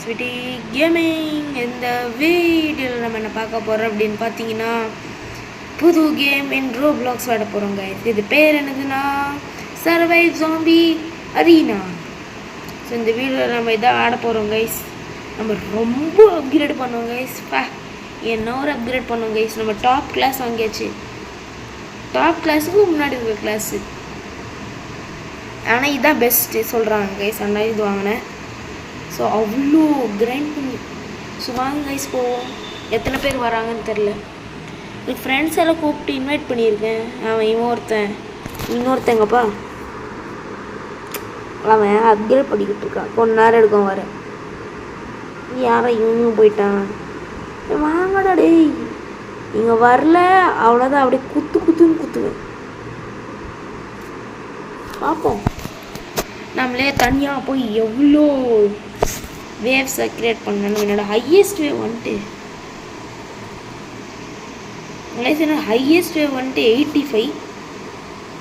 Sweetie gaming. இந்த வீடியோவில் நம்ம என்ன பார்க்க போகிறோம் அப்படின்னு பார்த்தீங்கன்னா, புது கேம் இன் ரோப்ளாக்ஸ் ஆட போகிறோங்க. இது பேர் என்னதுன்னா சர்வைவ் ஜாம்பி அரீனா. ஸோ இந்த வீடியோவில் நம்ம இதான் ஆட போகிறோம் கைஸ். நம்ம ரொம்ப அப்கிரேட் பண்ணுவோம் கைஸ். என்ன ஒரு அப்கிரேட் பண்ணுவோம் கைஸ். நம்ம டாப் கிளாஸ் வாங்கியாச்சு. டாப் கிளாஸுக்கு முன்னாடி இருக்கிற கிளாஸு, ஆனால் இதுதான் பெஸ்ட்டு சொல்கிறாங்க கைஸ். அதனால் இது வாங்கினேன். ஸோ அவ்வளோ கிரைண்ட் பண்ணி ஸோ வாங்க கைஸ் போவோம். எத்தனை பேர் வராங்கன்னு தெரில. எனக்கு ஃப்ரெண்ட்ஸ் எல்லாம் கூப்பிட்டு இன்வைட் பண்ணியிருக்கேன். அவன் இன்னொருத்தங்கப்பா அவன் அப்கிரேட் பண்ணிக்கிட்டு இருக்கான். கொஞ்ச நேரம் எடுக்கும் வர. யாரோ இவங்க போயிட்டான். வாங்கடா டேய், இங்கே வரல அவ்வளோதான். அப்படியே குத்துன்னு குத்துவேன். பார்ப்போம் நம்மளே தனியாக போய் எவ்வளோ வேவ்ஸை க்ரியேட் பண்ணணும். என்னோட ஹையஸ்ட் வேவ் வந்துட்டு ஹையஸ்ட் வேவ் வந்துட்டு 85.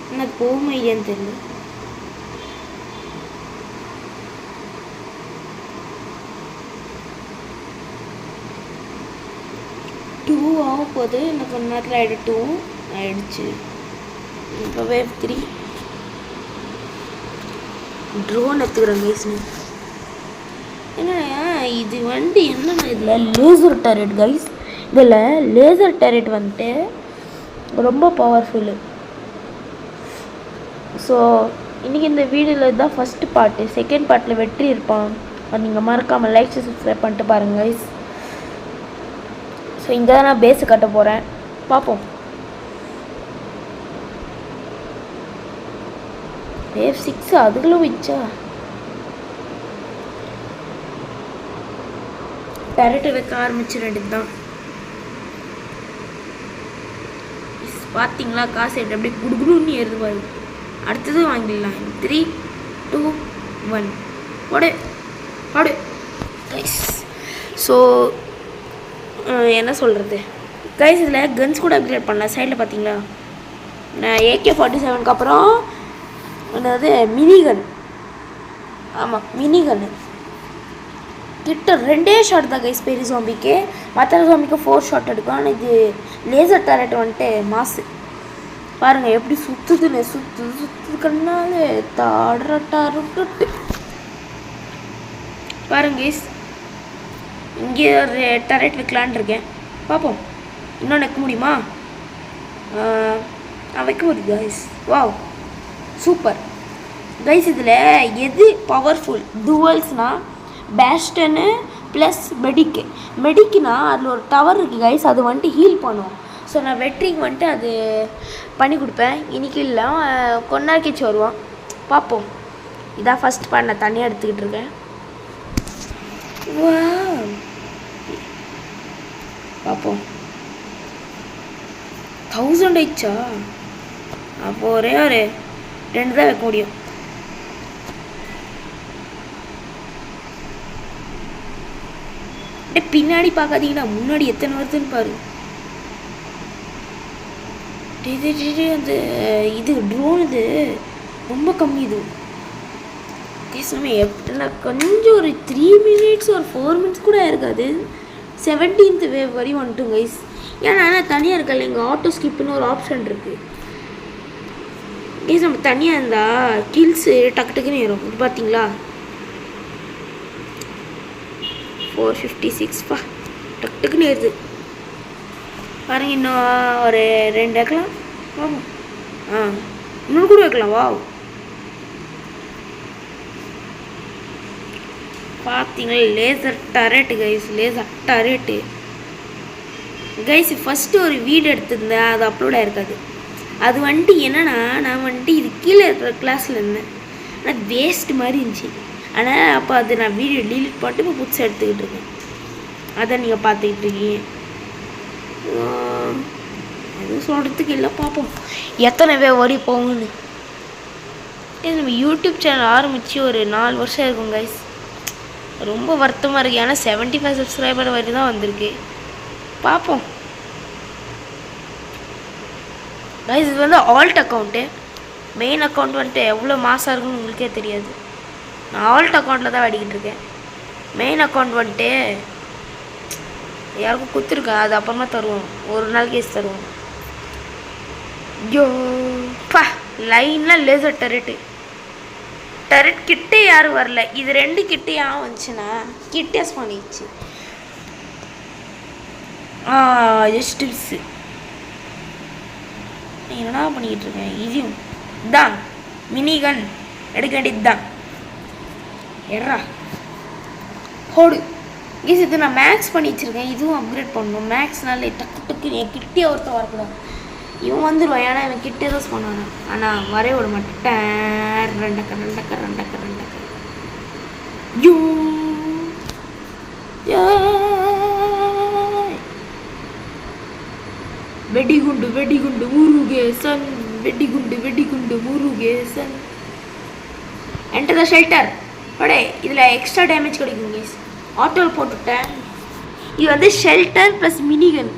ஆனால் அது போகுமா இல்லையான்னு தெரியல. டூ ஆக போகுது. எனக்கு கொஞ்ச நேரத்தில் ஆகிடுச்சு. இப்போ வேவ் 3 ட்ரோன் எடுத்துக்கிறேன் கைஸ்னு. என்னன்னா இது வந்துட்டு என்னென்னா இதில் லேசர் டேரெட் கைஸ். இதில் லேசர் டேரெட் வந்துட்டு ரொம்ப பவர்ஃபுல்லு. ஸோ இன்றைக்கி இந்த வீடியோவில் தான் ஃபஸ்ட்டு பார்ட்டு. செகண்ட் பார்ட்டில் வெற்றி இருப்பான். அது நீங்கள் மறக்காமல் லைக் சப்ஸ்கிரைப் பண்ணிட்டு பாருங்கள் கைஸ். ஸோ இங்கே தான் நான் பேஸு கட்ட போகிறேன். பார்ப்போம். வேவ் 6 அதுக்குள்ள வச்சா டேரெக்டாக வைக்க ஆரம்பிச்சிட தான். பார்த்தீங்களா காசு எடுத்து அப்படியே குடுகுடுன்னு ஏறுது பாரு. அடுத்தது வாங்கிடலாம். 3 2 1 ஓடு கைஸ். ஸோ என்ன சொல்கிறது கைஸ், இதில் கன்ஸ் கூட அப்கிரேட் பண்ணலாம். சைடில் பார்த்தீங்களா நான் AK-47க்கு அப்புறம் அதாவது மினிகன். ஆமாம், மினிகன்னு கிட்ட 2 ஷாட் தான் கைஸ் பெரிய ஜாம்பிக்கு. மற்ற ஜாம்பிக்கு 4 ஷாட் எடுக்கும். ஆனால் இது லேசர் டேரெட் வந்துட்டு மாசு. பாருங்கள் எப்படி சுற்றுதுன்னு. சுற்றுதுக்கனால தாடுறட்டாரு பாருங்க கைஸ். இங்கே ஒரு டேரெட் வைக்கலான் இருக்கேன். பார்ப்போம் இன்னும் வைக்க முடியுமா. வைக்க முடியுது கைஸ். Wow super guys. இதில் எது பவர்ஃபுல் டூவல்ஸ்னால் பேஸ்டனு ப்ளஸ் மெடிக்குனா அதில் ஒரு டவர் இருக்குது கைஸ். அது வந்துட்டு ஹீல் பண்ணுவோம். ஸோ நான் வெற்றிக்கு வந்துட்டு அது பண்ணி கொடுப்பேன். இன்றைக்கி இல்லை கொண்டாக்கிச்சு வருவான். பார்ப்போம். இதான் ஃபஸ்ட் பார்ட். நான் தனியாக எடுத்துக்கிட்டு இருக்கேன். பார்ப்போம். 1000 ஆயிடுச்சா? அப்போ ஒரே ஒரு 2 தான் வைக்க முடியும். பின்னாடி பார்க்காதீங்கன்னா முன்னாடி எத்தனை வருதுன்னு பாரு. அந்த இது ட்ரோன் இது ரொம்ப கம்மி. இது நம்ம எப்படின்னா கொஞ்சம் ஒரு 3 மினிட்ஸ் ஒரு 4 மினிட்ஸ் கூட இருக்காது. 17th வேவ் வரையும் வந்துட்டும் கைஸ். ஏன்னா தனியாக இருக்கல, இங்கே ஆட்டோ ஸ்கிப்னு ஒரு ஆப்ஷன் இருக்குது கைஸ். நம்ம தனியாக இருந்தால் கில்ஸு டக்குன்னு ஏறும். இது பார்த்தீங்களா 456 டக்குன்னு ஏறுது பாருங்க. இன்னும் ஒரு 2 வைக்கலாம். இன்னொன்று கூட வைக்கலாம். வா பார்த்தீங்களா laser turret guys. Laser turret guys. First ஒரு வீடியோ எடுத்திருந்தேன், அது அப்லோட் ஆகிருக்காது. அது வந்துட்டு என்னென்னா நான் வந்துட்டு இது கீழே இருக்கிற கிளாஸில் இருந்தேன். ஆனால் வேஸ்ட் மாதிரி இருந்துச்சு. ஆனால் அப்போ அது நான் வீடியோ டீலிட் பண்ணிட்டு இப்போ புதுசாக எடுத்துக்கிட்டு இருக்கேன். அதை நீங்கள் பார்த்துக்கிட்டு இருக்கீங்க. எதுவும் சொல்கிறதுக்கு இல்லை. பார்ப்போம் எத்தனை வரி போகும்னு. நம்ம யூடியூப் சேனல் ஆரம்பித்து ஒரு 4 வருஷம் இருக்கும் கைஸ். ரொம்ப வருத்தமாக இருக்குது. ஏன்னா 75 சப்ஸ்கிரைபர் வரை தான் வந்திருக்கு. பார்ப்போம் கைஸ். இது வந்து ஆல்ட் அக்கௌண்ட்டு. மெயின் அக்கௌண்ட் வந்துட்டு எவ்வளோ மாதம் இருக்குன்னு உங்களுக்கே தெரியாது. நான் ஆல்ட் அக்கௌண்ட்டில் தான் அடிக்கிட்டு இருக்கேன். மெயின் அக்கௌண்ட் வந்துட்டு யாருக்கும் கொடுத்துருக்கேன், அது அப்புறமா தருவோம், ஒரு நாள் கேஸ் தருவோம். ஐயோ பா, லைனில் லேசர் டரெட் கிட்டே யாரும் வரல. இது 2 கிட்டே ஏன் வந்துச்சுன்னா கிட்டே பண்ணிடுச்சு. ஜஸ்ட் டிப்ஸு என்னடா பண்ணிக்கிட்டு இருக்கேன். இதுவும் தான் மினிகன் எடுக்க வேண்டியது தான். எட்ரா ஹோடு கேஸ். இது நான் மேக்ஸ் பண்ணி வச்சுருக்கேன், இதுவும் அப்கிரேட் பண்ணணும். மேக்ஸ்னால டக்கு என் கிட்டே ஒருத்தர் வரக்கூடாது. இவன் வந்துடுவான், ஏன்னா இவன் கிட்டே தான் பண்ணானு. ஆனால் வரைய விட மாட்டேன். ரெண்டக்க யூ வெடிகுண்டு முருகேசன், வெடிகுண்டு முருகேசன். Enter the shelter. படே இதில் எக்ஸ்ட்ரா டேமேஜ் கிடைக்கும் கேஸ். ஆட்டோவில் போட்டுவிட்டேன். இது வந்து ஷெல்டர் ப்ளஸ் மினிகன்.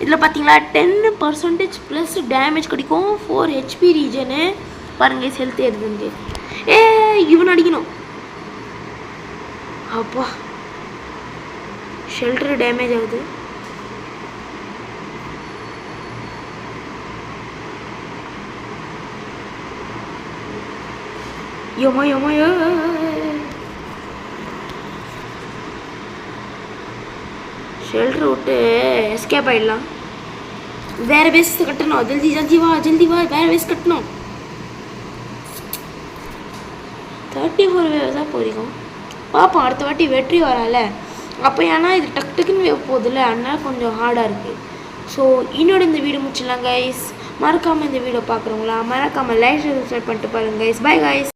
இதில் பார்த்தீங்களா 10% ப்ளஸ் டேமேஜ் கிடைக்கும். 4 HP ரீஜனு பாருங்க. ஹெல்த் ஏறுதுங்க. இவன் அடிக்கணும். அப்பா ஷெல்டர் டேமேஜ் ஆகுது. யமா ஷெல்டர் விட்டு எஸ்கேப் ஆகிடலாம். வேறு பேஸ் கட்டணும். ஜல்தி வா வேறு பேஸ் கட்டணும். 34 வேவ் தான் போதிக்கும். பார்ப்போம் அடுத்த வாட்டி வெற்றி வரால அப்போ. ஏன்னா இது டக்குன்னு வேவ் போகுதுல்ல, அதனால் கொஞ்சம் ஹார்டாக இருக்குது. ஸோ இன்னோட இந்த வீடியோ முடிச்சிடலாம் கைஸ். மறக்காமல் இந்த வீடியோ பார்க்குறவங்களா மறக்காமல் லைக் சப்ஸ்கிரைப் பண்ணிட்டு பாருங்கள் கைஸ். Bye guys.